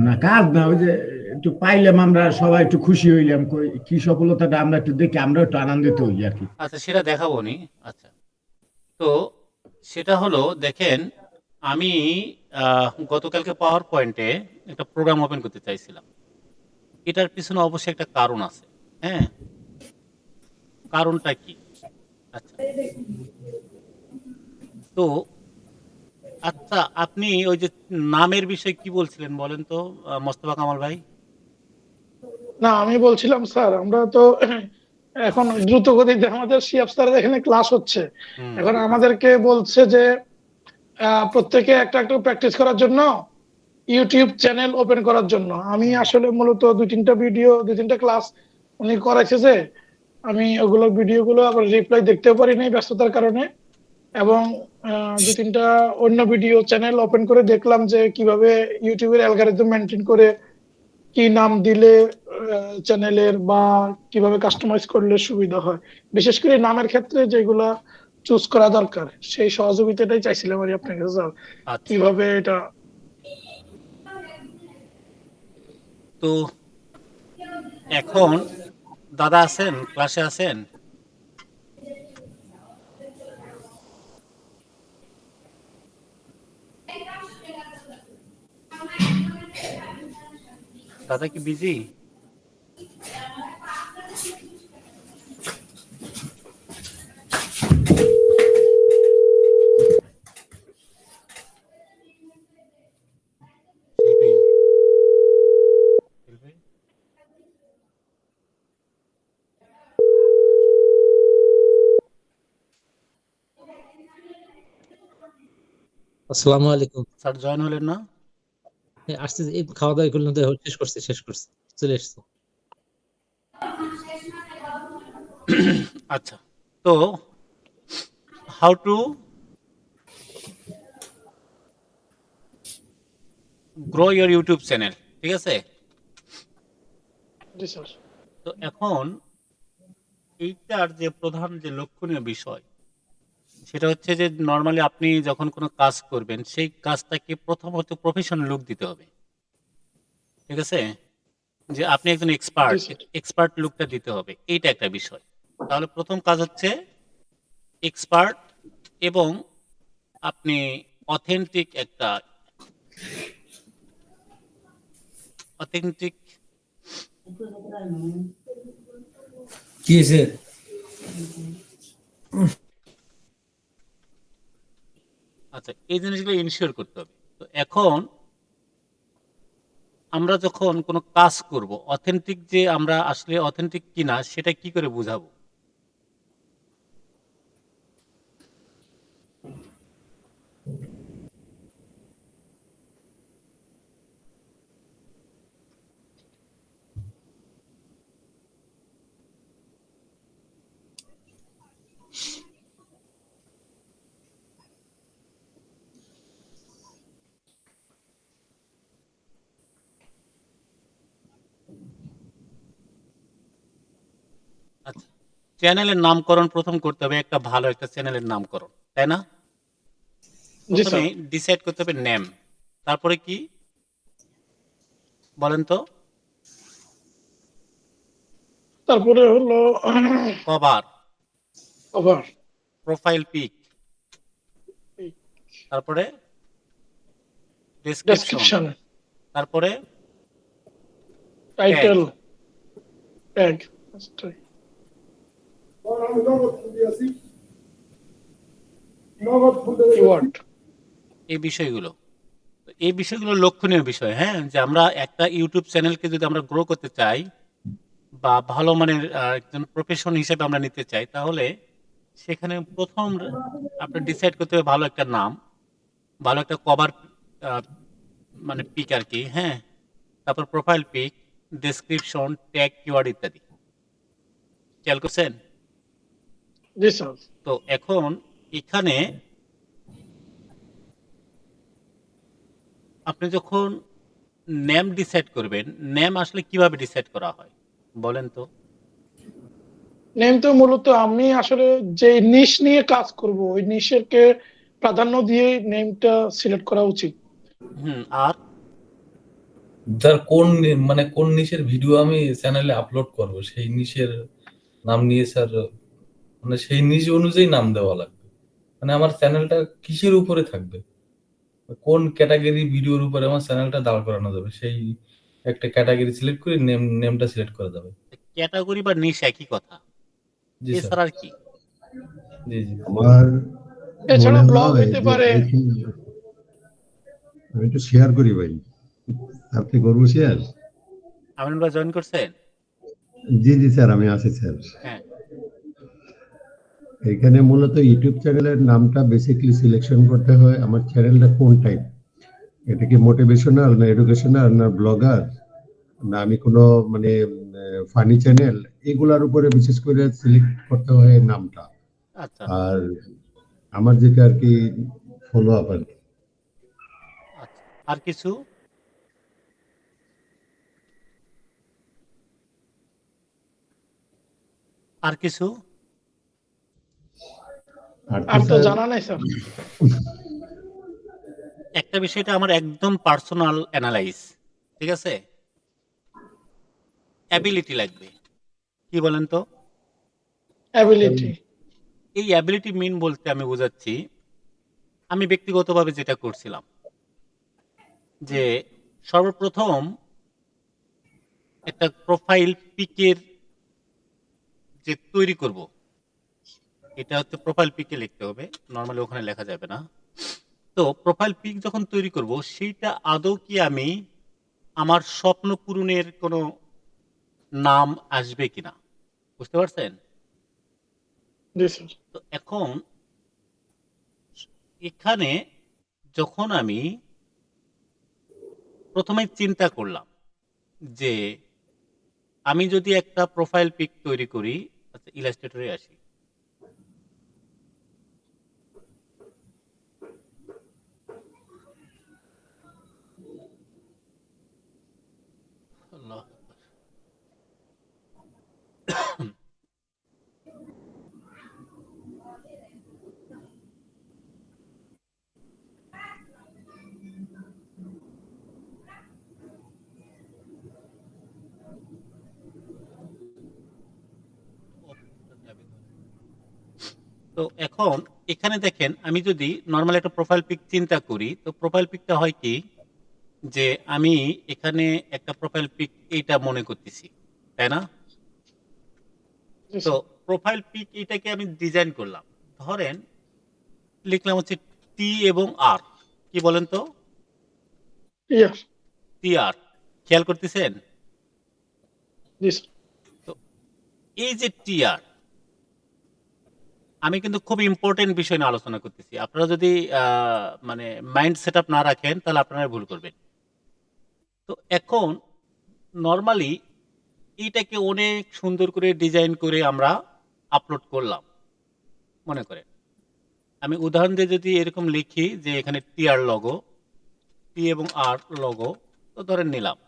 না কাজ না, ওই যে একটু পাইলাম, আমরা সবাই একটু খুশি হইলাম, কি সফলতাটা আমরা একটু দেখি, আমরা একটু আনন্দিত হই আর কি। আচ্ছা, সেটা দেখাবো নি। আচ্ছা, তো সেটা হলো দেখেন, আমি গতকালকে পাওয়ার পয়েন্টে একটা প্রোগ্রাম ওপেন করতে চাইছিলাম। এটার পিছনে অবশ্যই একটা কারণ আছে। হ্যাঁ, কারণটা কি? আচ্ছা, তো আচ্ছা, আপনি ওই যে নামের বিষয়ে কি বলছিলেন বলেন তো, মোস্তফা কামাল ভাই? না, আমি বলছিলাম স্যার, আমরা তো এখন দ্রুত গতিতে আমাদের শিয়াব স্যারের এখানে ক্লাস হচ্ছে। হুম। এখন আমাদেরকে বলছে যে প্রত্যেকে একটা একটা প্র্যাকটিস করার জন্য ইউটিউব চ্যানেল ওপেন করার জন্য। আমি হুম। আসলে মূলত দুই তিনটা ক্লাস উনি করাইছে যে আমি ওগুলো ভিডিও গুলো আবার রিপ্লাই দেখতেও পারি নাই ব্যস্ততার কারণে। এবং দুই তিনটা অন্য ভিডিও চ্যানেল ওপেন করে দেখলাম যে কিভাবে ইউটিউবের অ্যালগরিদম মেনটেন করে কি নাম দিলে চ্যানেলের বা কিভাবে কাস্টমাইজ করলে সুবিধা হয়, বিশেষ করে নামের ক্ষেত্রে যেগুলা চুজ করা দরকার সেই সহযোগিতাটাই চাইছিলাম আর কি আপনার কাছে স্যার। আচ্ছা, কিভাবে এটা। তো এখন দাদা আছেন, ক্লাসে আছেন? দাদা কি বিজি? শিল্পী, শিল্পী, আসসালামু আলাইকুম। স্যার জয়েন হলেন না? আসছে, এই খাওয়া দাওয়া করলাম তো, শেষ করছি, চলে এসছি। আচ্ছা, তো how to grow your YouTube channel, ঠিক আছে? জি স্যার। তো এখন এইটার যে প্রধান যে লক্ষণীয় বিষয়, সেটা হচ্ছে যে নর্মালি আপনি যখন কোনো কাজ করবেন সেই কাজটাকে প্রথমত প্রফেশনাল লুক দিতে হবে, ঠিক আছে? যে আপনি একজন জি এক্সপার্ট, স্যার। এক্সপার্ট লুকটা দিতে হবে, এইটা একটা বিষয়। তাহলে প্রথম কাজ হচ্ছে এক্সপার্ট, এবং আপনি অথেন্টিক একটা অথেন্টিক কি হয়েছে? আচ্ছা, এই জিনিসগুলো ইনশিওর করতে হবে। তো এখন আমরা যখন কোনো কাজ করব, অথেন্টিক যে আমরা আসলে অথেন্টিক কিনা সেটা কি করে বুঝাবো? আচ্ছা, চ্যানেলের নামকরণ প্রথম করতে হবে, একটা ভালো একটা চ্যানেলের নামকরণ, তাই না? জি প্রথমে স্যার। ডিসাইড করতে হবে নেম, তারপরে কি বলেন তো? তারপরে হলো কভার, কভার, প্রোফাইল পিক, তারপরে ডেসক্রিপশন, ডেসক্রিপশন, তারপরে ট্যাগ। Title, tag, keyword. এই বিষয়গুলো, তো এই বিষয়গুলো লক্ষণীয় বিষয়, হ্যাঁ, যে আমরা একটা ইউটিউব চ্যানেলকে যদি আমরা গ্রো করতে চাই বা ভালো মানের একজন প্রফেশন হিসেবে আমরা নিতে চাই, তাহলে সেখানে প্রথম আপনার ডিসাইড করতে হবে ভালো একটা নাম, ভালো একটা কভার, মানে পিক আর কি, হ্যাঁ, তারপর profile pic, description, tag, keyword ইত্যাদি। খেয়াল করছেন? জি স্যার। তো এখন এখানে আপনি যখন নেম ডিসাইড করবেন, নেম আসলে কিভাবে ডিসাইড করা হয় বলেন তো? নেম তো মূলত আমি আসলে যে নিশ নিয়ে কাজ করব ওই নিশের কে প্রাধান্য দিয়ে নেমটা সিলেক্ট করা উচিত। হুম, আর যার মানে কোন নিশের ভিডিও আমি চ্যানেলে আপলোড করব সেই নিশের নাম নিয়ে স্যার, মানে সেই নিশ অনুযায়ী নাম দেওয়া লাগবে। মানে আমার চ্যানেলটা কিসের উপরে থাকবে, কোন ক্যাটাগরি ভিডিওর উপরে আমার চ্যানেলটা দাঁড় করানো যাবে, সেই একটা ক্যাটাগরি সিলেক্ট করে নেমটা সিলেক্ট করা যাবে। ক্যাটাগরি বা নিশ একই কথা, জি স্যার। এছাড়া আর কি? জি জি। আমার এছাড়া মনে ব্লগ হয় হইতে যে পারে। আমি একটু শেয়ার করি ভাই, আপনি করবো শেয়ার? আমিনুল ভাই জয়েন করছেন? জি জি স্যার, আমি আছি স্যার। হ্যাঁ, এখানে মূলত ইউটিউব চ্যানেলের নামটা বেসিক্যালি সিলেকশন করতে হয়, আমার চ্যানেলটা কোন টাইপ, এটা কি মোটিভেশনাল না এডুকেশনাল না ব্লগার, না আমি কোনো মানে ফানি চ্যানেল, এগুলার উপরে বিশেষ করে সিলেক্ট করতে হয় নামটা। আচ্ছা আর আমার যেটা আর কি ফলো আপ আর কি। আচ্ছা। আর কিছু? আর কিছু? আর তো আর তো স্যার জানা নাই স্যার। একটা বিষয়টা আমার একদম পার্সোনাল অ্যানালাইজ, ঠিক আছে? অ্যাবিলিটি লাগবে। কি বলেন তো? অ্যাবিলিটি। এই অ্যাবিলিটি মিন বলতে আমি বোঝাচ্ছি, আমি ব্যক্তিগতভাবে যেটা করছিলাম যে সর্বপ্রথম একটা প্রোফাইল পিকের যে তৈরি করব, এটা হচ্ছে প্রোফাইল পিকে লিখতে হবে, নর্মালি ওখানে লেখা যাবে না। তো প্রোফাইল পিক যখন তৈরি করব, সেইটা আদৌ কি আমি আমার স্বপ্ন পূরণের কোনো নাম আসবে কিনা, বুঝতে পারছেন? জি স্যার। তো এখন এখানে যখন আমি প্রথমে চিন্তা করলাম যে আমি যদি একটা প্রোফাইল পিক তৈরি করি, আচ্ছা ইলাস্ট্রেটরে আসি। আল্লাহ আকবার। তো এখন এখানে দেখেন, আমি যদি নর্মাল একটা প্রোফাইল পিক চিন্তা করি, তো প্রোফাইল পিকটা হয় কি যে আমি এখানে একটা প্রোফাইল পিক এইটা মনে করতেছি, তাই না? জি তো স্যার। প্রোফাইল পিক এটাকে আমি ডিজাইন করলাম, ধরেন লিখলাম হচ্ছে টি এবং আর। কি বলেন তো? ইয়ার। টি আর, খেয়াল করতেছেন? জি স্যার। তো এই যে টি আর, আমি কিন্তু খুব ইম্পর্টেন্ট বিষয় নিয়ে আলোচনা করতেছি। আপনারা যদি মানে মাইন্ড সেট আপ না রাখেন তাহলে আপনারা ভুল করবেন। তো এখন নর্মালি এইটাকে অনেক সুন্দর করে ডিজাইন করে আমরা আপলোড করলাম, মনে করেন। আমি উদাহরণ দিয়ে যদি এরকম লিখি যে এখানে টি আর লগো, টি এবং আর লগো, তো ধরেন নিলাম।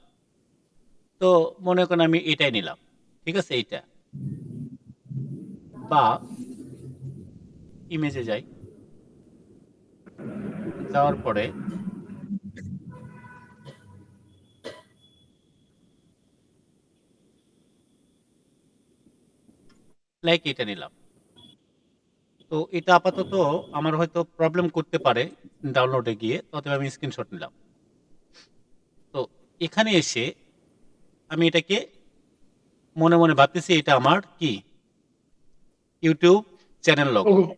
তো মনে করেন আমি এটাই নিলাম, ঠিক আছে? এইটা বা ইমেজে যাই, যাওয়ার পরে লাইক এটা নিলাম। তো এটা আপাতত আমার হয়তো প্রবলেম করতে পারে ডাউনলোডে গিয়ে, অতএব আমি স্ক্রিনশট নিলাম। তো এখানে এসে আমি এটাকে মনে মনে ভাবতেছি এটা আমার কি ইউটিউব চ্যানেল লগো। ওগো।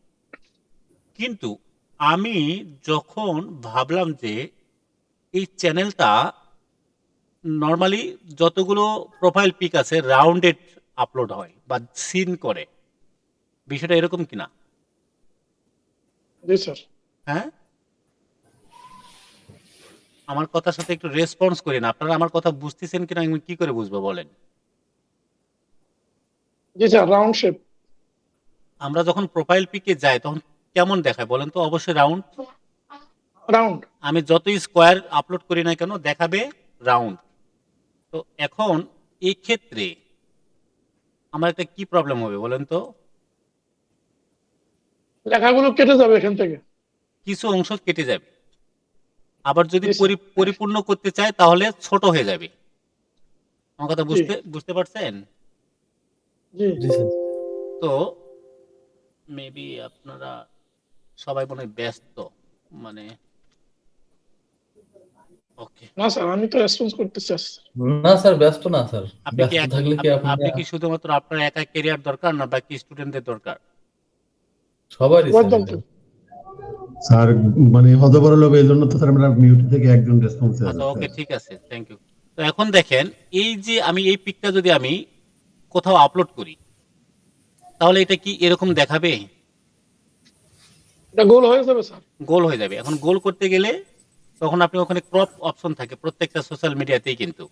কিন্তু আমি যখন ভাবলাম যে এই চ্যানেলটা নর্মালি যতগুলো প্রোফাইল পিক আছে রাউন্ডেড আপলোড হয় বা সিন করে, বিষয়টা এরকম কিনা? জি স্যার। হ্যাঁ, আমার কথার সাথে একটু রেসপন্স করেন। আপনারা আমার কথা বুঝতেছেন কিনা আমি কি করে বুঝবো বলেন? জি স্যার, রাউন্ড শেপ। আমরা যখন প্রোফাইল পিকে যাই তখন কেমন দেখায় বলেন তো? অবশ্যই রাউন্ড। রাউন্ড। আমি যতই স্কোয়ার আপলোড করি না কেন দেখাবে রাউন্ড। তো এখন এই ক্ষেত্রে আমার একটা কি প্রবলেম হবে বলেন তো? লেখাগুলো কেটে যাবে এখান থেকে। কিছু অংশ কেটে যাবে। আবার যদি জি স্যার। পরিপূর্ণ করতে চাই তাহলে ছোট হয়ে যাবে। আমার কথা জি বুঝতে পারছেন? জি জি স্যার। তো মেবি আপনারা সবাই মনে হয় ব্যস্ত, মানে ওকে। না স্যার, আমি তো রেসপন্স করতে চাচ্ছি। না স্যার, ব্যস্ত না স্যার। আপনি কি ব্যস্ত থাকলে কি আপনি আপনি কি শুধুমাত্র আপনার একা ক্যারিয়ার দরকার না বাকি স্টুডেন্টদের দরকার? সবারই সবার স্যার এটা। দরকার। স্যার মানে হতবড় লোক, এই জন্য তো স্যার আমরা মিউট থেকে একজন রেসপন্সে আছে আচ্ছা, ওকে, স্যার। ঠিক আছে, থ্যাংক ইউ। তো এখন দেখেন, এই যে আমি এই পিকটা যদি আমি কোথাও আপলোড করি তাহলে এটা কি এরকম দেখাবে? এটা গোল হয়ে যাবে স্যার। গোল হয়ে যাবে। এখন গোল করতে গেলে তখন আপনি ওখানে ক্রপ অপশন থাকে প্রত্যেকটা সোশ্যাল মিডিয়াতেই কিন্তু,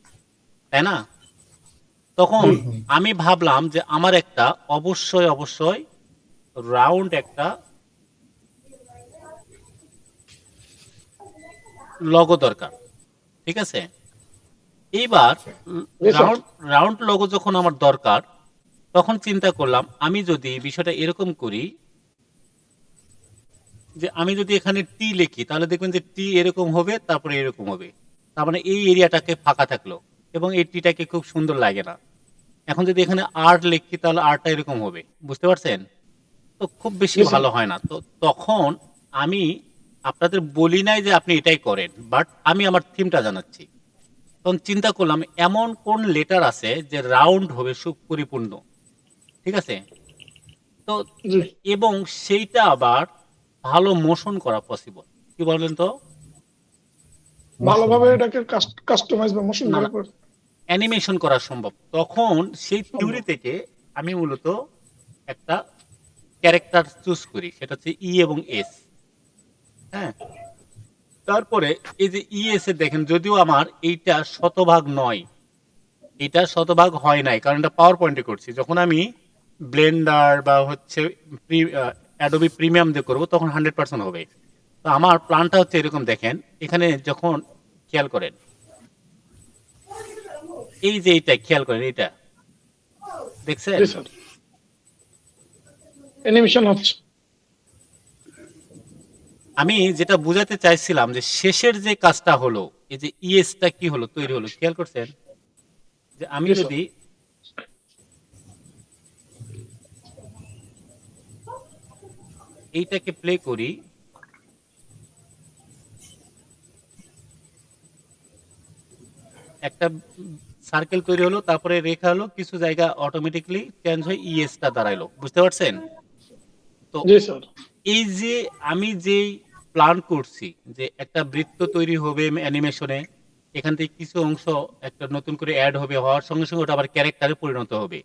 তাই না? তখন জি আমি ভাবলাম যে আমার একটা অবশ্যই রাউন্ড একটা লগো দরকার, ঠিক আছে? এইবার জি স্যার। রাউন্ড রাউন্ড লগো যখন আমার দরকার, তখন চিন্তা করলাম আমি যদি বিষয়টা এরকম করি যে আমি যদি এখানে টি লিখি তাহলে দেখবেন যে টি এরকম হবে, তারপরে এরকম হবে। তার মানে এই এরিয়াটাকে ফাঁকা থাকলো এবং এই টিটাকে খুব সুন্দর লাগে না। এখন যদি এখানে আর্ট লিখি তাহলে আর্টটা এরকম হবে, বুঝতে পারছেন? তো খুব বেশি জি স্যার। ভালো হয় না। তো তখন আমি আপনাদের বলি নাই যে আপনি এটাই করেন, বাট আমি আমার থিমটা জানাচ্ছি। তখন চিন্তা করলাম এমন কোন লেটার আছে যে রাউন্ড হবে, সুপরিপূর্ণ, ঠিক আছে? তো জি এবং সেইটা আবার ভালো মোশন করা পসিবল, কি বলেন তো? ভালোভাবে এটাকে কাস্টমাইজ বা মোশন না, করে না, অ্যানিমেশন করা সম্ভব। তখন সেই থিওরি সম্ভব। থেকে আমি মূলত একটা ক্যারেক্টার চুজ করি, সেটা হচ্ছে ই এবং এস। হ্যাঁ, তারপরে এই যে ইএস এ দেখেন, যদিও আমার এইটা শতভাগ নয়, এটা শতভাগ হয় নাই, কারণ এটা পাওয়ার পয়েন্টে করছি। যখন আমি ব্লেন্ডার বা হচ্ছে অ্যাডোবি প্রিমিয়াম দিয়ে করবো তখন 100% হবে। তো আমার প্ল্যানটা হচ্ছে এরকম, দেখেন এখানে যখন খেয়াল করেন, এই যে এইটা খেয়াল করেন, এটা দেখছেন? জি স্যার। অ্যানিমেশন হচ্ছে। আমি যেটা বুঝাতে চাইছিলাম যে শেষের যে কাজটা হলো, এই যে ইএসটা কি হলো, তৈরি হলো, খেয়াল করছেন? যে আমি জি স্যার। যদি এইটাকে প্লে করি, একটা সার্কেল তৈরি হলো, তারপরে রেখা হলো, কিছু জায়গা অটোমেটিকলি চেঞ্জ হয়ে ইএসটা দাঁড়াইলো, বুঝতে পারছেন? তো জি স্যার। এই যে আমি যেই প্ল্যান করছি যে একটা বৃত্ত তৈরি হবে অ্যানিমেশনে, এখান থেকে কিছু অংশ একটা নতুন করে অ্যাড হবে, হওয়ার সঙ্গে সঙ্গে ওটা আবার ক্যারেক্টারে পরিণত হবে,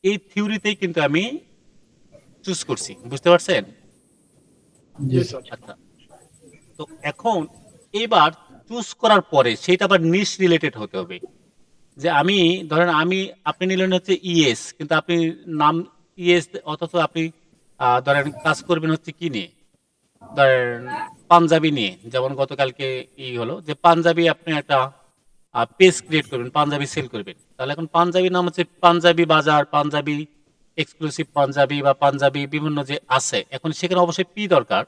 এই থিওরিতেই কিন্তু আমি চুজ করছি, বুঝতে পারছেন? জি স্যার। আচ্ছা, তো এখন এবার চুজ করার পরে সেটা আবার নিশ রিলেটেড হতে হবে। যে আমি ধরেন আপনি নিলেন হচ্ছে ইএস, কিন্তু আপনি নাম ইএস, অথচ আপনি ধরেন কাজ করবেন হচ্ছে কি নিয়ে, ধরেন পাঞ্জাবি নিয়ে। যেমন গতকালকে হলো যে পাঞ্জাবি, আপনি একটা পেজ ক্রিয়েট করবেন, পাঞ্জাবি সেল করবেন। তাহলে এখন পাঞ্জাবি নাম হচ্ছে পাঞ্জাবি বাজার, পাঞ্জাবি এক্সক্লুসিভ পাঞ্জাবি, বা পাঞ্জাবি বিভিন্ন যে আছে, এখন সেখানে অবশ্যই পি দরকার।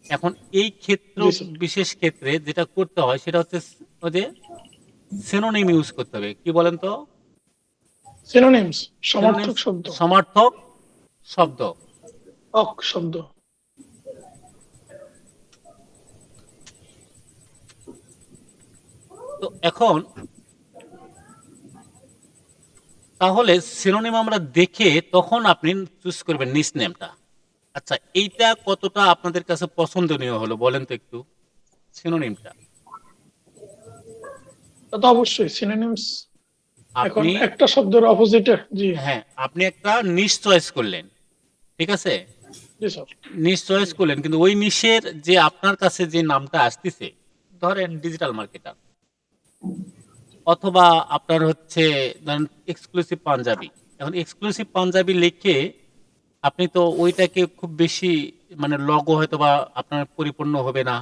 এখন এই ক্ষেত্র, জি স্যার। বিশেষ ক্ষেত্রে যেটা করতে হয় সেটা হচ্ছে ওই যে সিনোনিম ইউজ করতে হবে, কি বলেন তো? সিনোনিমস, সমার্থক সিনোনিমস, শব্দ। সমার্থক শব্দ। অক শব্দ। তো এখন তাহলে সিনোনিম আমরা দেখে তখন আপনি চুজ করবেন নিস নেমটা। আচ্ছা, এইটা কতটা আপনাদের কাছে পছন্দনীয় হলো বলেন তো একটু, সিনোনিমটা? তা তো অবশ্যই সিনোনিমস এখন আপনি, একটা শব্দের অপোজিটে। জি হ্যাঁ, আপনি একটা নিশ চয়েস করলেন, ঠিক আছে? জি স্যার। নিশ চয়েস করলেন, কিন্তু ওই নিশের যে আপনার কাছে যে নামটা আসতেছে, ধরেন ডিজিটাল মার্কেটার, অথবা আপনার হচ্ছে ধরেন এক্সক্লুসিভ পাঞ্জাবি। এখন এক্সক্লুসিভ পাঞ্জাবি লিখে আপনি তো ওইটাকে খুব বেশি, মানে লগো হয়তো বা আপনার পরিপূর্ণ হবে না,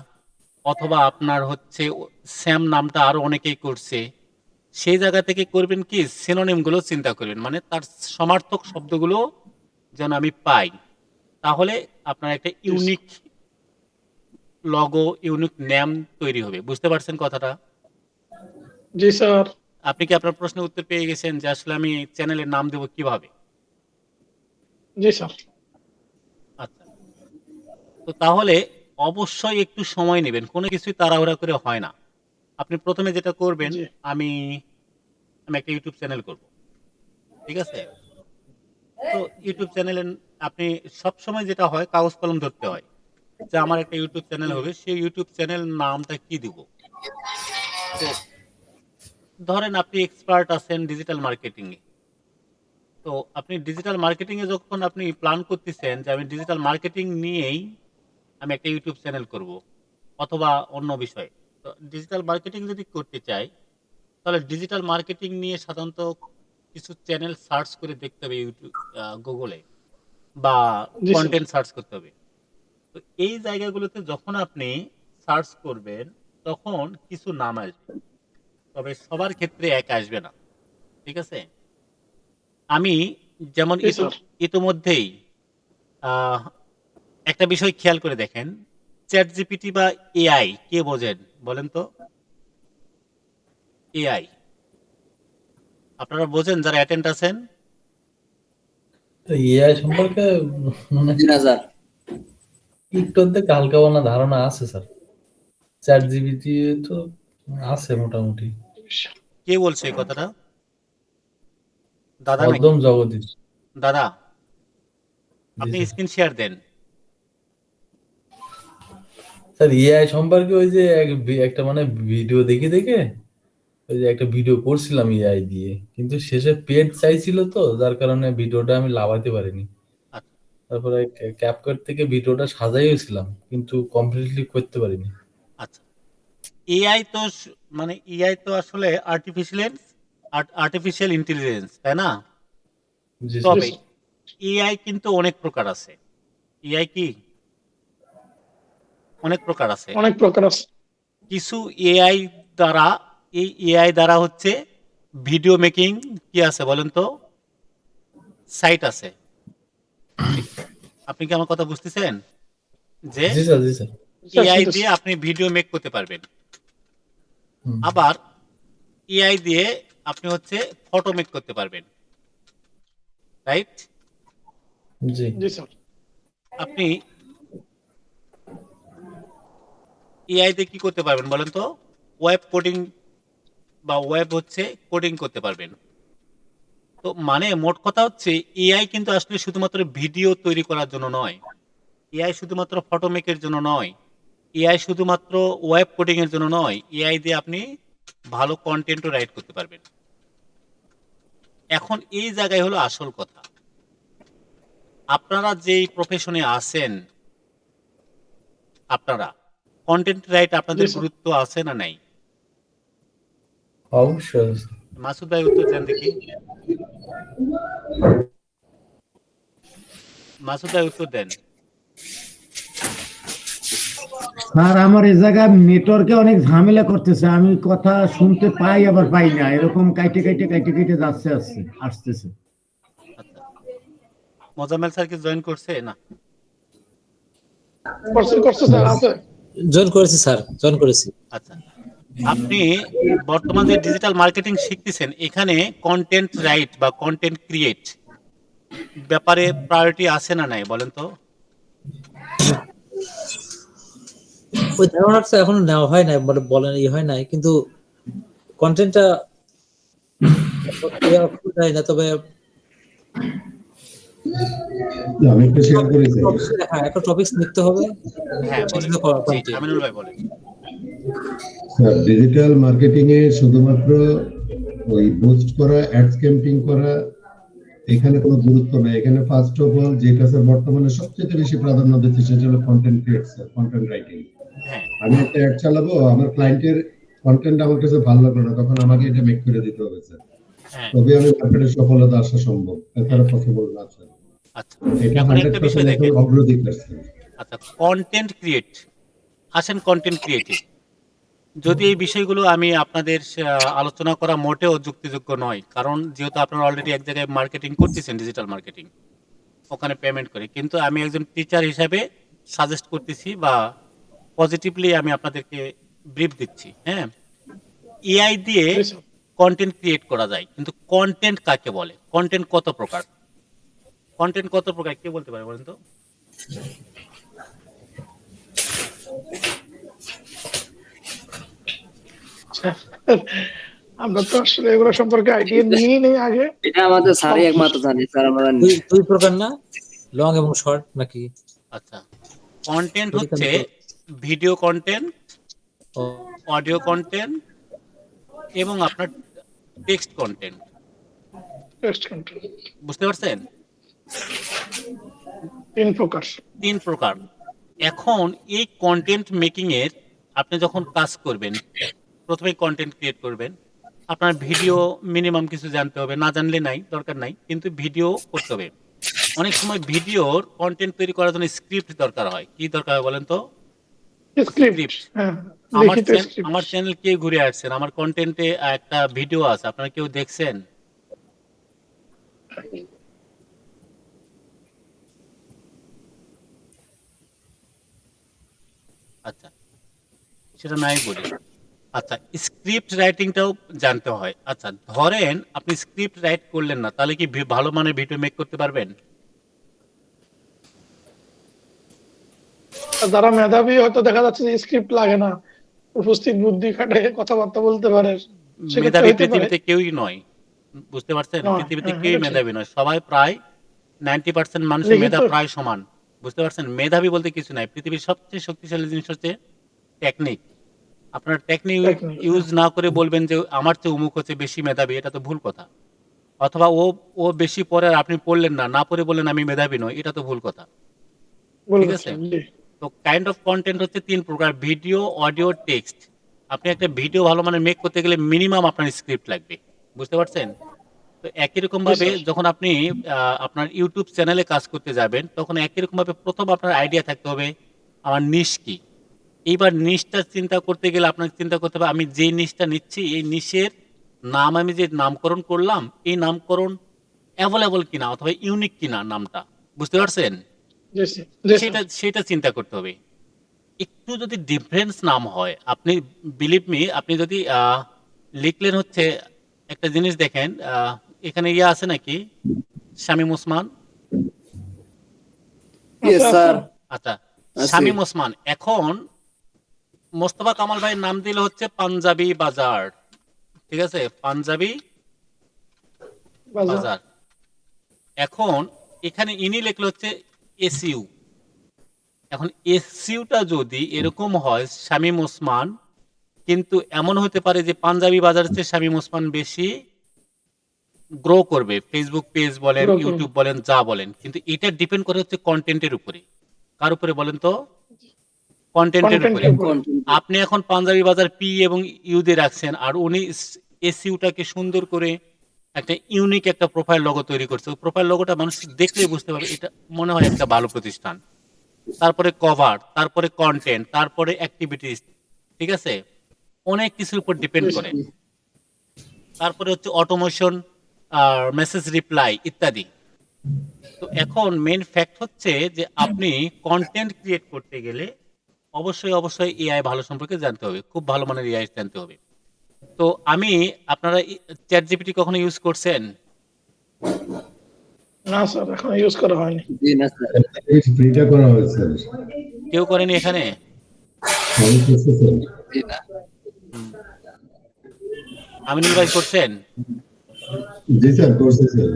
অথবা আপনার হচ্ছে স্যাম নামটা আরো অনেকেই করছে, সেই জায়গা থেকে করবেন কি সিনোনিম গুলো চিন্তা করবেন, মানে তার সমার্থক শব্দগুলো যেন আমি পাই। তাহলে আপনার একটা জি sir. Unique logo, unique name তৈরি হবে। বুঝতে পারছেন কথাটা? জি স্যার। আপনি কি আপনার প্রশ্নের উত্তর পেয়ে গেছেন যে আসলে আমি চ্যানেলের নাম দেব কিভাবে? জি স্যার। আচ্ছা। তো তাহলে অবশ্যই একটু সময় নেবেন। কোনো কিছুই তাড়াহুড়া করে হয় না। আপনি ১ম এ যেটা করবেন, জি আমি আমি একটা ইউটিউব চ্যানেল করব। ঠিক আছে? তো ইউটিউব চ্যানেলে আপনি সবসময় যেটা হয় কাগজ কলম ধরতে হয়। যে আমার একটা ইউটিউব চ্যানেল হবে, সেই ইউটিউব চ্যানেল নামটা কি দিব? তো ধরেন আপনি এক্সপার্ট আছেন ডিজিটাল মার্কেটিং এ। তো আপনি ডিজিটাল মার্কেটিং এ যখন আপনি প্ল্যান করতেছেন যে আমি ডিজিটাল মার্কেটিং নিয়েই আমি একটা ইউটিউব চ্যানেল করব অথবা অন্য বিষয়। তো ডিজিটাল মার্কেটিং যদি করতে চাই, তাহলে ডিজিটাল মার্কেটিং নিয়ে সাধারণত কিছু চ্যানেল সার্চ করে দেখতে হবে ইউটিউব, গুগলে বা জি স্যার। কন্টেন্ট সার্চ করতে হবে। তো এই জায়গাগুলোতে যখন আপনি সার্চ করবেন, তখন কিছু নাম আসবে। তবে সবার ক্ষেত্রে এক আসবে না। ঠিক আছে? আমি যেমন জি স্যার। ইতোমধ্যেই আহ, একটা বিষয় খেয়াল করে দেখেন, চ্যাট জিপিটি বা এআই কে বোঝেন বলেন তো? এআই আপনারা বোঝেন যারা অ্যাটেন্ড আছেন? তো এআই সম্পর্কে মানে জি না স্যার। একটু অর্ধেক হালকা বানা ধারণা আছে স্যার। চ্যাট জিপিটি তো আছে মোটামুটি। কে বলছে এই কথাটা? দাদা নাকি? অদম জগদীশ। দাদা, জি আপনি স্যার। স্ক্রিন শেয়ার দেন। স্যার এআই সম্পর্কে ওই যে একটা মানে ভিডিও দেখে দেখে ওই যে একটা ভিডিও করছিলাম এআই দিয়ে, কিন্তু শেষে পেড চাইছিল তো যার কারণে ভিডিওটা আমি লাগাতে পারিনি। আচ্ছা তারপরে ক্যাপকাট থেকে ভিডিওটা সাজাইছিলাম কিন্তু কমপ্লিটলি করতে পারিনি। আচ্ছা। এআই তো মানে এআই তো আসলে আর্টিফিশিয়াল ইন্টেলিজেন্স, তাই না? জি জি স্যার। তবে স্যার। এআই কিন্তু অনেক প্রকার আছে। এআই কি অনেক প্রকার আছে। অনেক প্রকার আছে। কিছু এআই দ্বারা, এই এআই দ্বারা হচ্ছে ভিডিও মেকিং কি আছে বলেন তো? সাইট আছে। আপনি কি আমার কথা বুঝতেছেন? যে জি স্যার। জি স্যার। স্যার এআই শুনতেছি। দিয়ে আপনি ভিডিও মেক করতে পারবেন। হুম। আবার এআই দিয়ে আপনি হচ্ছে ফটো মেক করতে পারবেন, রাইট? জি। জি স্যার। আপনি এআই দিয়ে কি করতে পারবেন বলেন তো? ওয়েব কোডিং বা ওয়েব হচ্ছে কোডিং করতে পারবেন। তো মানে মোট কথা হচ্ছে এআই কিন্তু আসলে শুধুমাত্র ভিডিও তৈরি করার জন্য নয়, এআই শুধুমাত্র ফটো মেকের জন্য নয়, এআই শুধুমাত্র ওয়েব কোডিং এর জন্য নয়, এআই দিয়ে আপনি ভালো কন্টেন্টও রাইট করতে পারবেন। এখন এই জায়গায় হলো আসল কথা, আপনারা যেই প্রফেশনে আছেন, আপনারা কন্টেন্ট রাইট জি আপনাদের স্যার। গুরুত্ব আছে না নাই? অবশ্যই। মাসুদ ভাই উত্তর দেন দেখি। মাসুদ ভাই উত্তর দেন। স্যার আমার এই জায়গায় নেটওয়ার্কে অনেক ঝামেলা করতেছে, আমি কথা শুনতে পাই আবার পাই না, এরকম কাইটে কাইটে কাইটে কাইটে যাচ্ছে আসতেছে। আচ্ছা, মোজাম্মেল স্যার কি জয়েন করছে না? করছে করছে স্যার আছে। জয়েন করেছি স্যার, জয়েন করেছি। আচ্ছা, আপনি বর্তমান যে ডিজিটাল মার্কেটিং শিখতেছেন, এখানে কন্টেন্ট রাইট বা কন্টেন্ট ক্রিয়েট ব্যাপারে প্রায়োরিটি আছে না নাই বলেন তো? ওই ধারণাটা এখনো নেওয়া হয় নাই, মানে বলেন হয় নাই, কিন্তু কন্টেন্টটা যায় না। তবে আমি একটু শেয়ার করি স্যার। হ্যাঁ, একটা টপিকস লিখতে হবে, হ্যাঁ বলেন। সেটা জি, কন্টেন্ট। আমিনুল ভাই বলেন। স্যার ডিজিটাল মার্কেটিং এ শুধুমাত্র ওই বুস্ট করা, অ্যাডস ক্যাম্পিং করা এখানে কোনো গুরুত্ব নেই। এখানে ফার্স্ট অফ অল যেটা স্যার বর্তমানে সবচেয়ে বেশি প্রাধান্য দিচ্ছে সেটা হলো কন্টেন্ট ক্রিয়েশন, কন্টেন্ট রাইটিং। হ্যাঁ আমি একটা অ্যাড চালাবো, আমার ক্লায়েন্টের কন্টেন্ট আমার কাছে ভালো লাগলো না, তখন আমাকে এটা মেক করে দিতে হবে স্যার, হ্যাঁ। তবে আমি মার্কেটে সফলতা আসা সম্ভব, এছাড়া পসিবল না স্যার। আচ্ছা, এটা এখন একটা 100% বিষয় এখন দেখেন। অগ্রাধিকার স্যার। আচ্ছা, কন্টেন্ট ক্রিয়েট, আসেন কন্টেন্ট ক্রিয়েটিভ। যদি এই বিষয়গুলো আমি আপনাদের আলোচনা করা মোটেও যুক্তিযোগ্য নয়, কারণ যেহেতু আপনারা অলরেডি এক জায়গায় মার্কেটিং করতেছেন, ডিজিটাল মার্কেটিং, ওখানে পেমেন্ট করে, কিন্তু আমি একজন টিচার হিসাবে সাজেস্ট করতেছি বা পজিটিভলি আমি আপনাদেরকে ব্রিফ দিচ্ছি। হ্যাঁ, এআই দিয়ে জি স্যার। কন্টেন্ট ক্রিয়েট করা যায়, কিন্তু কন্টেন্ট কাকে বলে, কন্টেন্ট কত প্রকার, কন্টেন্ট কত প্রকার কে বলতে পারে বলেন তো? স্যার, আমরা তো আসলে এগুলো সম্পর্কে আইডিয়া নিয়েই নেই আগে। এটা আমাদের স্যারই একমাত্র জানে, স্যার আমরা জানি না। দুই প্রকার না, লং এবং শর্ট নাকি? আচ্ছা, কন্টেন্ট যদি হচ্ছে খালি- ভিডিও কন্টেন্ট, ও, অডিও কন্টেন্ট এবং আপনার টেক্সট কন্টেন্ট। টেক্সট কন্ট্রোল বুঝতে পারছেন? 3 প্রকার। 3 প্রকার। এখন এই কন্টেন্ট মেকিং এর আপনি যখন কাজ করবেন, প্রথমে কন্টেন্ট ক্রিয়েট করবেন, আপনার ভিডিও মিনিমাম কিছু জানতে হবে, না জানলে নাই, দরকার নাই, কিন্তু ভিডিও করতে হবে। অনেক সময় ভিডিওর কন্টেন্ট তৈরি করার জন্য স্ক্রিপ্ট দরকার হয়। কি দরকার হয় বলেন তো? Script, script. হ্যাঁ, আমার লিখিত স্ক্রিপ্ট। আমার চ্যানেল কে ঘুরে আসছেন, আমার কন্টেন্টে একটা ভিডিও আছে, আপনারা কেউ দেখছেন? আচ্ছা, সেটা নাই বলি। আচ্ছা, স্ক্রিপ্ট রাইটিংটাও জানতে হয়। আচ্ছা, ধরেন আপনি স্ক্রিপ্ট রাইট করলেন না, তাহলে কি ভালো মানের ভিডিও মেক করতে পারবেন? আর যারা মেধাবী হয়তো দেখা যাচ্ছে যে স্ক্রিপ্ট লাগে না, উপস্থিত বুদ্ধি খাটে কথাবার্তা বলতে পারে, সেক্ষেত্রে মেধাবী হইতে পারে। পৃথিবীতে কেউই নয়, বুঝতে পারছেন? নয়, পৃথিবীতে হ্যাঁ, কেউই এটা ঠিক। মেধাবী নয়, সবাই প্রায় 90% মানুষের লিখিত। মেধা প্রায় সমান। বুঝতে পারছেন? মেধাবী বলতে কিছু নাই। পৃথিবীর সবচেয়ে শক্তিশালী জিনিস হচ্ছে টেকনিক। আপনার টেকনিক Technique, ইউজ না করে বলবেন যে আমার চেয়ে অমুক হচ্ছে বেশি মেধাবী, এটা তো ভুল কথা। অথবা ও ও বেশি পড়ে আর আপনি পড়লেন না, না পড়ে বললেন আমি মেধাবী নই, এটা তো ভুল কথা। ঠিক আছে? বলছেন, জি। তো কাইন্ড অফ কন্টেন্ট হচ্ছে 3 প্রকার: ভিডিও, অডিও, টেক্সট। আপনি একটা ভিডিও ভালো মানের মেক করতে গেলে মিনিমাম আপনার স্ক্রিপ্ট লাগবে। বুঝতে পারছেন? তো একই রকম জি, ভাবে স্যার। যখন আপনি আপনার ইউটিউব চ্যানেলে কাজ করতে যাবেন, তখন একই রকম ভাবে প্রথম আপনার আইডিয়া থাকতে হবে আমার নিশ কি। এইবার নিশটা চিন্তা করতে গেলে আপনাকে চিন্তা করতে হবে আমি যে নিশটা নিচ্ছি এই নিশের নাম আমি যে নামকরণ করলাম এই নামকরণ অ্যাভেলেবল কিনা অথবা ইউনিক কিনা নামটা। বুঝতে পারছেন? জি, স্যার। জি, স্যার। সেটা সেটা চিন্তা করতে হবে। একটু যদি ডিফারেন্স নাম হয়, আপনি বিলিভ মি, আপনি যদি লিখলেন হচ্ছে একটা জিনিস দেখেন, এখানে ইয়ে আছে নাকি শামীম ওসমান? ইয়েস আচ্ছা, স্যার। আচ্ছা, আছি। শামীম ওসমান। এখন মোস্তফা কামাল ভাইয়ের নাম দিলে হচ্ছে পাঞ্জাবি বাজার। ঠিক আছে? পাঞ্জাবি বাজার। বাজার। এখন এখানে ইনি লিখলে হচ্ছে এসইউ। এখন এসইউটা যদি এরকম হয় শামীম ওসমান, কিন্তু এমন হতে পারে যে পাঞ্জাবি বাজারের চেয়ে শামীম ওসমান বেশি গ্রো করবে, ফেসবুক পেজ বলেন, Grow করবে। ইউটিউব বলেন, যা বলেন, কিন্তু এটা ডিপেন্ড করে হচ্ছে কন্টেন্টের উপরে। কার উপরে বলেন তো? কন্টেন্টের উপরে। কন্টেন্টের উপরে। আপনি এখন পাঞ্জাবি বাজার পি এবং ইউ দিয়ে রাখছেন, আর উনি এসইউটাকে সুন্দর করে একটা ইউনিক একটা প্রোফাইল লোগো তৈরি করছে। ওই প্রোফাইল লোগোটা মানুষ দেখলেই বুঝতে পারবে এটা মনে হয় একটা ভালো প্রতিষ্ঠান। তারপরে কভার, তারপরে কন্টেন্ট, তারপরে অ্যাক্টিভিটিস। ঠিক আছে? অনেক কিছুর উপর ডিপেন্ড করে। তারপরে হচ্ছে অটোমেশন, আর মেসেজ রিপ্লাই ইত্যাদি। তো এখন মেইন ফ্যাক্ট হচ্ছে যে আপনি কন্টেন্ট ক্রিয়েট করতে গেলে অবশ্যই এআই ভালো সম্পর্কে জানতে হবে, খুব ভালো মানের এআই জানতে হবে। তো আপনারা চ্যাট জিপিটি কখনো ইউজ করছেন? না স্যার, এখন ইউজ করা হয়নি। জি না স্যার। ফ্রিটা করা হয়েছে কেউ করেনি এখানে? আমি করছি স্যার। জি না। হুম। আমিনুল ভাই করছেন? জি স্যার করছি স্যার।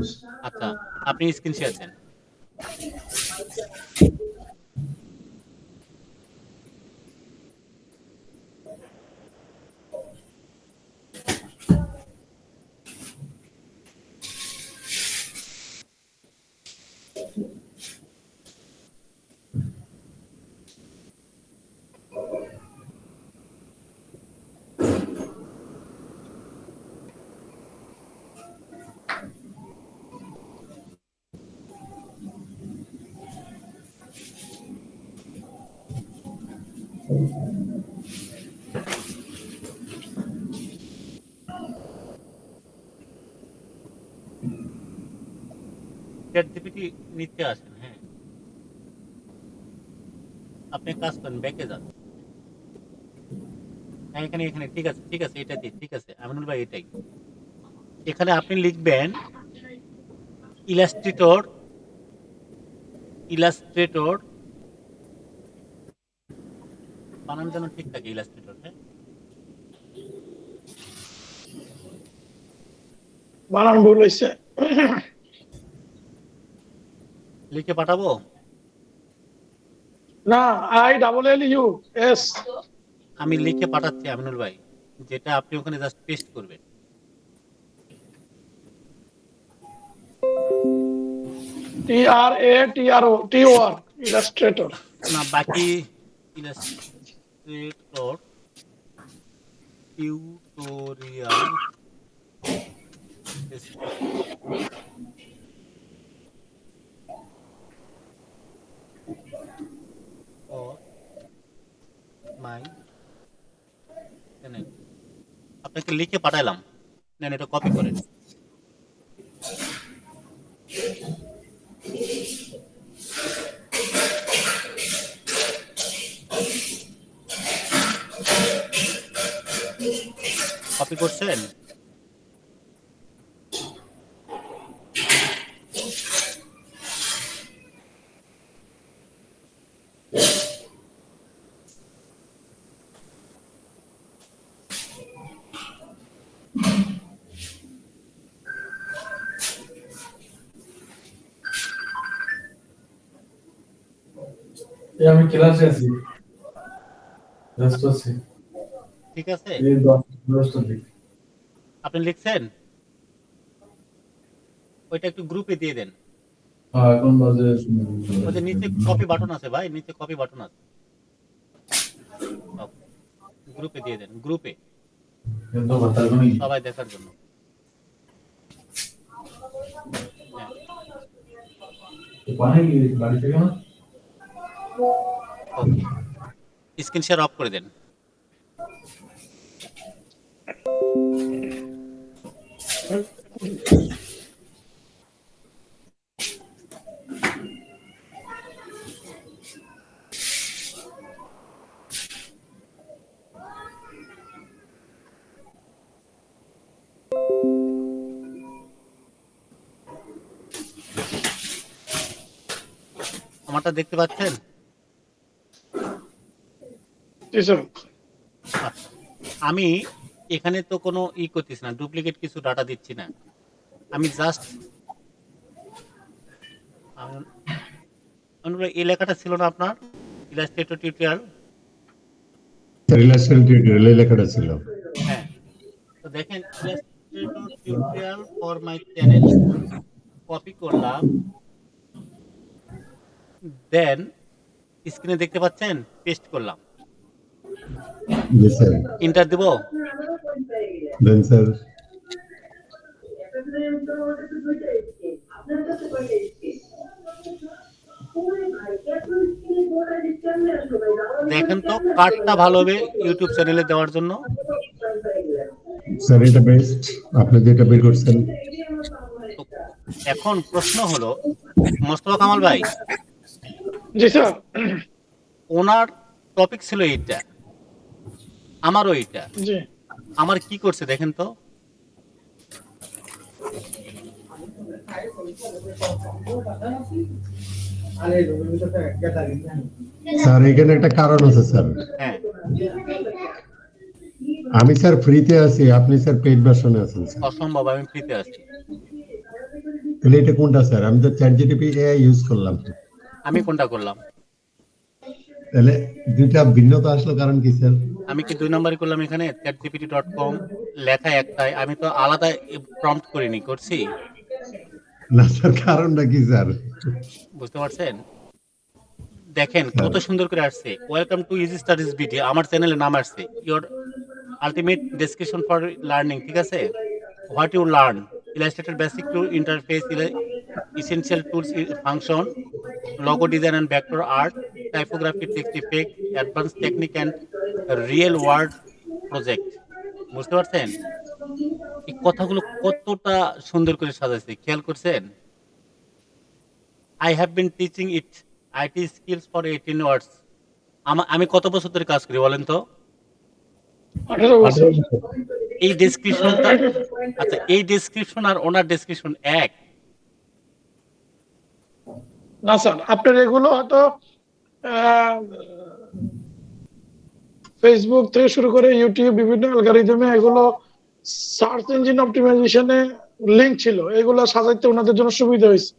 আচ্ছা, আপনি স্ক্রিন শেয়ার দেন। চ্যাট জিপিটি নিতে আসেন। হ্যাঁ, আপনি কাজ করেন, ব্যাকে যান। হ্যাঁ, এখানে এখানে ঠিক আছে, ঠিক আছে, এটাতে ঠিক আছে আমিনুল ভাই, এটাই। এখানে আপনি লিখবেন ইলাস্ট্রেটর, ইলাস্ট্রেটর বানান যেন ঠিক থাকে, ইলাস্ট্রেটর, হ্যাঁ। বানান ভুল হয়েছে। লিখে পাঠাবো। না, ILLUS। আমি লিখে পাঠাচ্ছি আমিনুল ভাই, যেটা আপনি ওখানে জাস্ট পেস্ট করবেন। TRATROTOR, Illustrator. না, বাকি Illustrator tutorial for my channel. আপনাকে লিখে পাঠালাম, নেন এটা কপি করেন। কপি করছেন? আমি ক্লাসে আছি, ব্যস্ত আছি। ঠিক আছে, এই 10টা দিক। আপনি লিখছেন, ওইটা একটু গ্রুপে দিয়ে দেন। হ্যাঁ, এখন বাজে ওই যে নিচে কপি বাটন আছে ভাই, নিচে কপি বাটন আছে, গ্রুপে দিয়ে দেন, গ্রুপে কিন্তু কথা কোনো সবাই দেখার জন্য। হ্যাঁ, পানি বাড়ি থেকে না। ওকে, স্ক্রিন শেয়ার অফ করে দেন। আমারটা দেখতে পাচ্ছেন? জি স্যার। আচ্ছা, আমি এখানে তো কোনো করতেছি না, ডুপ্লিকেট কিছু ডাটা দিচ্ছি না, আমি জাস্ট এই লেখাটা ছিল না আপনার ইলাস্ট্রেটর টিউটোরিয়াল? রিলেশন টিউটোরিয়াল লেখাটা ছিল। হ্যাঁ, তো দেখেন Illustrator tutorial for my channel, copy করলাম, দেন স্ক্রিনে দেখতে পাচ্ছেন পেস্ট করলাম, জি স্যার। এন্টার দেব। দেন স্যার। দেখেন তো কার্ডটা ভালো হবে ইউটিউব চ্যানেলে দেওয়ার জন্য। স্যার এটা বেস্ট, আপনি যেটা বের করছেন। তো এখন প্রশ্ন হলো, মোস্তফা কামাল ভাই, জি স্যার। ওনার টপিক ছিল এইটা, আমারও এইটা, জি। আমার কি করছে দেখেন তো। স্যার এখানে একটা কারণ আছে স্যার। হ্যাঁ, আমি স্যার ফ্রিতে আছি, আপনি স্যার পেইড ভার্সনে আছেন স্যার। অসম্ভব, আমি ফ্রিতে আছি। তাহলে এটা কোনটা স্যার? আমি তো চ্যাট জিটিপি এআই ইউজ করলাম। আমি কোনটা করলাম? তাহলে দুইটা ভিন্নতা আসলো কারণ কি স্যার? আমি কি 2 নাম্বারই করলাম এখানে? chatgpt.com লেখা একটাই, আমি তো আলাদা প্রম্পট করিনি, করছি। না স্যার, কারণটা কি স্যার? বুঝতে পারছেন? দেখেন কত সুন্দর করে আসছে, welcome to easy studies video, আমার চ্যানেলে নাম আসছে, your ultimate description for learning, ঠিক আছে, what you learn, illustrator basic to interface, essential tools function, logo design and vector art, typography, text effect, advanced technique and real world project। বুঝতে পারছেন এই কথাগুলো কতটা সুন্দর করে সাজাইছে, খেয়াল করছেন? I have been teaching it IT skills for 18 years. আমি কত বছর ধরে কাজ করি বলেন তো? 18 বছর। এই ডেসক্রিপশনটা, আচ্ছা এই ডেসক্রিপশন আর ওনার ডেসক্রিপশন এক? না স্যার, আপনার এগুলো হয়তো ফেসবুক থেকে শুরু করে ইউটিউব বিভিন্ন অ্যালগরিদমে এগুলো সার্চ ইঞ্জিন অপটিমাইজেশনে লিংক ছিল, এগুলো সাজাইতে ওনাদের জন্য সুবিধা হয়েছে।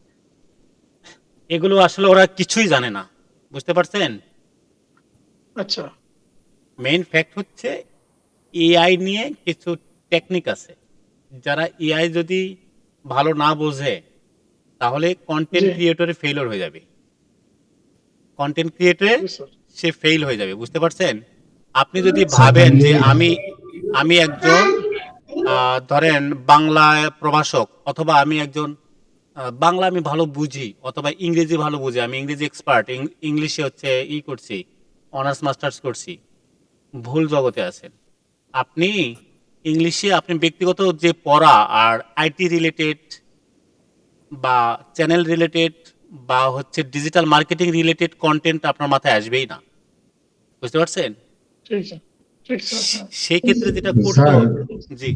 এগুলো আসলে ওরা কিছুই জানে না, বুঝতে পারছেন? আচ্ছা, মেইন ফ্যাক্ট হচ্ছে এআই নিয়ে কিছু টেকনিক আছে, যারা এআই যদি ভালো না বোঝে তাহলে কন্টেন্ট জি। ক্রিয়েটরে ফেইলিওর হয়ে যাবে, কন্টেন্ট ক্রিয়েটরে জি স্যার। সে ফেইল হয়ে যাবে, বুঝতে পারছেন? আপনি যদি ভাবেন যে আমি একজন ধরেন বাংলা প্রভাষক, অথবা আমি একজন বাংলা আমি ভালো বুঝি, অথবা ইংরেজি ভালো বুঝি, আমি ইংরেজি এক্সপার্ট, ইংলিশে হচ্ছে করছি, অনার্স মাস্টার্স করছি, ভুল জগতে আছেন আপনি। ইংলিশে আপনি ব্যক্তিগত যে পড়া আর আইটি রিলেটেড বা চ্যানেল রিলেটেড বা হচ্ছে ডিজিটাল মার্কেটিং রিলেটেড কন্টেন্ট আপনার মাথায় আসবেই না, বুঝতে পারছেন? ঠিক স্যার, ঠিক স্যার। হ্যাঁ। সেই ক্ষেত্রে যেটা করতে স্যার হবে, জি,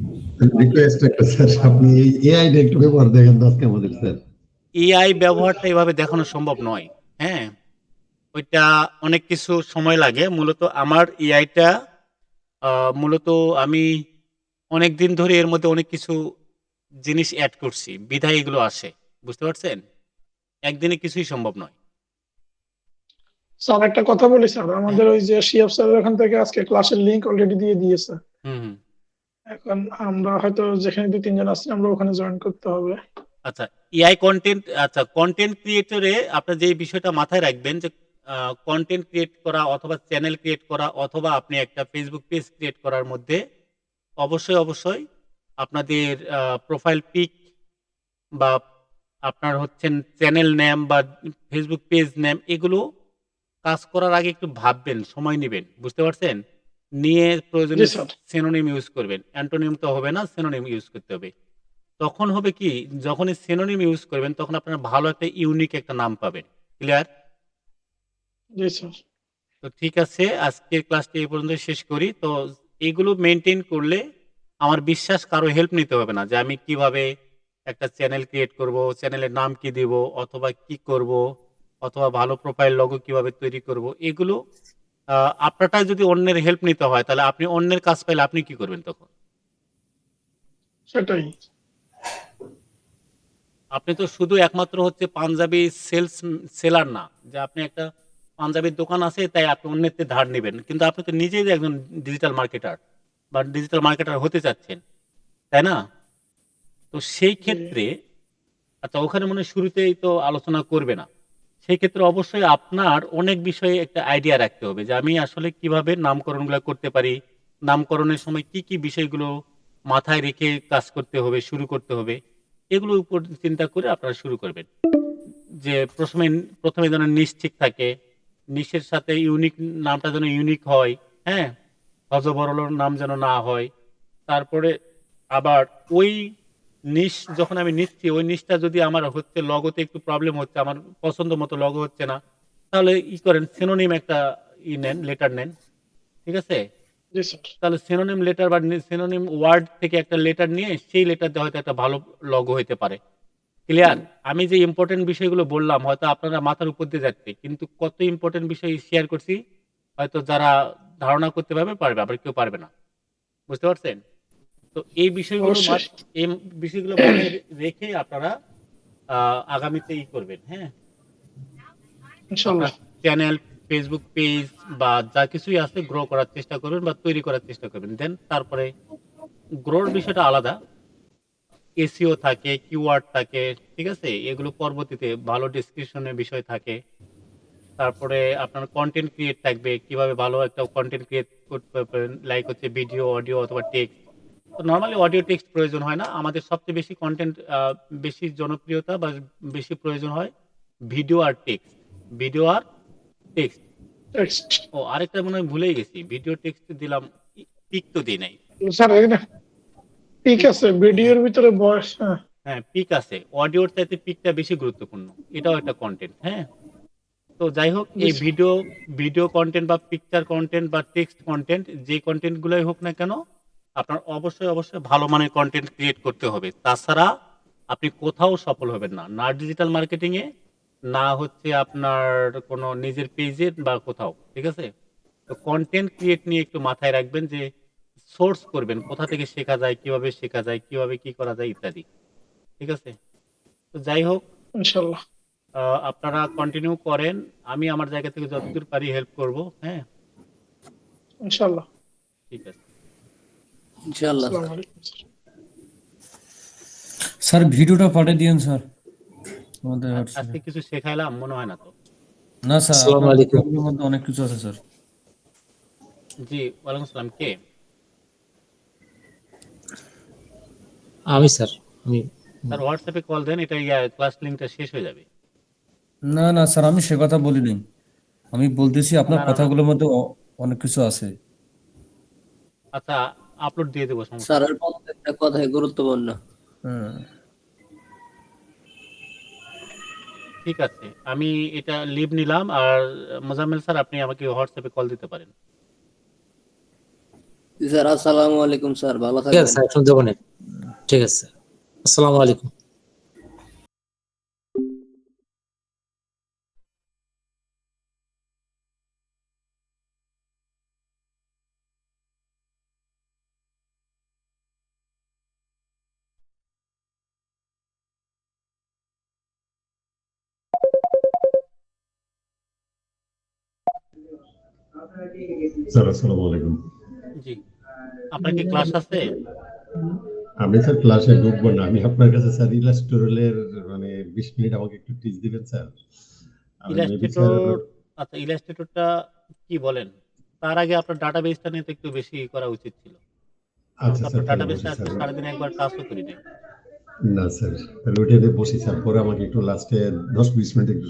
রিকোয়েস্ট একটা স্যার, আপনি এই এআই টা একটু ব্যবহার দেখেন তো আজকে আমাদের স্যার। এআই ব্যবহারটা এভাবে দেখানো সম্ভব নয়। হ্যাঁ, ওইটা অনেক কিছু সময় লাগে। মূলত আমার এআইটা মূলত আমি অনেক দিন ধরে এর মধ্যে অনেক কিছু জিনিস অ্যাড করছি, বিধায় এগুলো আসে, বুঝতে পারছেন? একদিনে কিছুই সম্ভব নয়। স্যার একটা কথা বলি স্যার, আমাদের ওই যে শিয়াব স্যার ওখান থেকে আজকে ক্লাসের লিংক অলরেডি দিয়ে দিয়েছে। হুম হুম। এখন আমরা হয়তো যেখানে 2-3 জন আছি আমরা ওখানে জয়েন করতে হবে। আচ্ছা, এআই কন্টেন্ট, আচ্ছা কন্টেন্ট ক্রিয়েটরে আপনার যে বিষয়টা মাথায় রাখবেন যে কন্টেন্ট ক্রিয়েট করা অথবা চ্যানেল ক্রিয়েট করা অথবা আপনি একটা ফেসবুক পেজ ক্রিয়েট করার মধ্যে অবশ্যই অবশ্যই আপনাদের প্রোফাইল পিক বা আপনার হচ্ছেন চ্যানেল নেম বা ফেসবুক পেজ নেম, এগুলো কাজ করার আগে একটু ভাববেন, সময় নেবেন, বুঝতে পারছেন? নিয়ে প্রয়োজনে জি স্যার। সিনোনিম ইউজ করবেন, অ্যান্টোনিম তো হবে না, সিনোনিম ইউজ করতে হবে। তখন হবে কি, যখনই সিনোনিম ইউজ করবেন তখন আপনার ভালো একটা ইউনিক একটা নাম পাবেন। ক্লিয়ার? জি স্যার। তো ঠিক আছে, আজকের ক্লাসটি এই পর্যন্ত শেষ করি। তো এইগুলো মেনটেন করলে আমার বিশ্বাস কারো হেল্প নিতে হবে না, যে আমি কিভাবে একটা চ্যানেল ক্রিয়েট করব, চ্যানেলের নাম কি দিব, অথবা কি করব, অথবা ভালো প্রোফাইল লগো কিভাবে তৈরি করব। এগুলো আপনারটা যদি অন্যের হেল্প নিতে হয় তাহলে আপনি অন্যের কাজ পাইলে আপনি কি করবেন তখন? সেটাই। আপনি তো শুধু একমাত্র হচ্ছে পাঞ্জাবি সেলার না, যে আপনি একটা পাঞ্জাবির দোকান আছে তাই আপনি অন্যের থেকে ধার নেবেন, কিন্তু আপনি তো নিজেই একজন ডিজিটাল মার্কেটার বা ডিজিটাল মার্কেটার হতে চাচ্ছেন, তাই না? তো সেই জি। ক্ষেত্রে, আচ্ছা ওখানে মনে হয় শুরুতেই তো আলোচনা করবে না, সেই ক্ষেত্রে অবশ্যই আপনার অনেক বিষয়ে একটা আইডিয়া রাখতে হবে যে আমি আসলে কিভাবে নামকরণগুলো করতে পারি, নামকরণের সময় কি কি বিষয়গুলো মাথায় রেখে কাজ করতে হবে, শুরু করতে হবে, এগুলোর উপর চিন্তা করে আপনারা শুরু করবেন। যে প্রথমে যেন নিশ ঠিক থাকে, নিশের সাথে ইউনিক, নামটা যেন ইউনিক হয়, হ্যাঁ, হযবরলর নাম যেন না হয়। তারপরে আবার ওই নিশ যখন আমি নিচ্ছি, ওই নিশটা যদি আমার হচ্ছে লগোতে একটু প্রবলেম হচ্ছে, আমার পছন্দ মতো লগো হচ্ছে না, তাহলে করেন সিনোনিম একটা নেন, লেটার নেন, ঠিক আছে? জি স্যার। তাহলে সিনোনিম লেটার বা সিনোনিম ওয়ার্ড থেকে একটা লেটার নিয়ে সেই লেটার দিয়ে হয়তো একটা ভালো লগো হইতে পারে। ক্লিয়ার? আমি যে ইম্পর্টেন্ট বিষয়গুলো বললাম হয়তো আপনারা মাথার উপর দিয়ে যাচ্ছে, কিন্তু কত ইম্পর্টেন্ট বিষয় শেয়ার করছি, হয়তো যারা ধারণা করতে পারবে, আবার কেউ পারবে না, বুঝতে পারছেন? তো এই বিষয়গুলো অবশ্যই। এই বিষয়গুলো মাথায় রেখে আপনারা আগামীতে করবেন, হ্যাঁ? আপনার ইনশাআল্লাহ। চ্যানেল, ফেসবুক পেজ বা যা কিছুই আছে গ্রো করার চেষ্টা করবেন বা তৈরি করার চেষ্টা করবেন। দেন তারপরে গ্রোর বিষয়টা আলাদা, এসইও থাকে, কিওয়ার্ড থাকে, ঠিক আছে? এগুলো পরবর্তীতে ভালো ডেসক্রিপশনের বিষয় থাকে। তারপরে আপনার কনটেন্ট ক্রিয়েট থাকবে, কিভাবে ভালো একটা কনটেন্ট ক্রিয়েট করতে পারেন, লাইক হচ্ছে ভিডিও, অডিও অথবা টেক্সট। তো নরমালি অডিও টেক্সট প্রয়োজন হয় না। আমাদের সবচেয়ে বেশি কনটেন্ট বেশি জনপ্রিয়তা বা বেশি প্রয়োজন হয় ভিডিও আর টেক্সট। ভিডিও আর টেক্সট। টেক্সট। ও আরেকটা মনে হয় ভুলেই গেছি। ভিডিও টেক্সট দিলাম, পিক তো দেই নাই। স্যার এখানে ঠিক পিক, আছে, ভিডিওর ভিতরে বয়স। হ্যাঁ। হ্যাঁ পিক আছে। অডিওর চাইতে পিকটা বেশি গুরুত্বপূর্ণ। এটাও একটা কনটেন্ট, হ্যাঁ? তো যাই হোক, এই ভিডিও কন্টেন্ট বা পিকচার কন্টেন্ট বা টেক্সট কন্টেন্ট, যে কন্টেন্ট গুলাই হোক না কেন, আপনার অবশ্যই ভালো মানের কন্টেন্ট ক্রিয়েট করতে হবে। তাছাড়া আপনি কোথাও সফল হবেন না, না ডিজিটাল মার্কেটিং এ, না হচ্ছে আপনার কোনো নিজের পেজে বা কোথাও। ঠিক আছে? তো কন্টেন্ট ক্রিয়েট নিয়ে একটু মাথায় রাখবেন যে সোর্স করবেন, কোথা থেকে শেখা যায়, কিভাবে শেখা যায়, কিভাবে কি করা যায় ইত্যাদি। ঠিক আছে? তো যাই হোক, ইনশাল্লাহ। আপনারা কন্টিনিউ করেন, আমি আমার জায়গা থেকে যতদূর পারি হেল্প করব। হ্যাঁ, ইনশাল্লাহ। ঠিক আছে। ইনশাআল্লাহ আসসালামু আলাইকুম। স্যার ভিডিওটা পাঠিয়ে দিয়েন স্যার আমাদের হোয়াটসঅ্যাপে। আজকে কিছু শেখাইলাম মনে হয় না তো? না স্যার, আসসালামু আপনার আলাইকুম। ভিডিওগুলোর মধ্যে অনেক কিছু আছে স্যার। জি, ওয়ালাইকুম আসসালাম। কে? আমি স্যার, আমি স্যার হোয়াটসঅ্যাপে কল দেন, এটা ক্লাস লিংকটা শেষ হয়ে যাবে। না না স্যার, আমি সে কথা বলিনি। আমি বলতেছি আপনার না, না, না। কথাগুলোর মধ্যে অনেক কিছু আছে। আচ্ছা, আপলোড দিয়ে দেবো, সমস্যা নেই। স্যারের প্রত্যেকটা কথাই গুরুত্বপূর্ণ। হ্যাঁ ঠিক আছে, আমি এটা লিভ নিলাম। আর মোজাম্মেল স্যার, আপনি আমাকে হোয়াটসঅ্যাপে কল দিতে পারেন। জি স্যার, আসসালামু আলাইকুম স্যার, ভালো ঠিক আছে থাকবেন। স্যার, শুনতে পারেন। ঠিক আছে স্যার, আসসালামু আলাইকুম। স্যার আসসালামু আলাইকুম। জি, আপনার কি ক্লাস আছে? আমি স্যার ক্লাসে ঢুকবো না, আমি আপনার কাছে স্যার ইলাস্টোরের মানে 20 মিনিট আমাকে একটু টিচ দিবেন স্যার। আমি মেবি স্যার ইলাস্ট্রেটর? আচ্ছা, ইলাস্ট্রেটরটা কি বলেন? তার আগে আপনার ডাটাবেসটা নিয়ে তো একটু বেশি করা উচিত ছিল। আমি আচ্ছা তো স্যার আপনার তাহলে ডাটাবেসটা বসি আজকে স্যার। সারাদিন একবার টাচও করি নাই। না স্যার, তাহলে ওইটাতে বসি স্যার, পরে আমাকে একটু লাস্টে 10-20 মিনিট একটু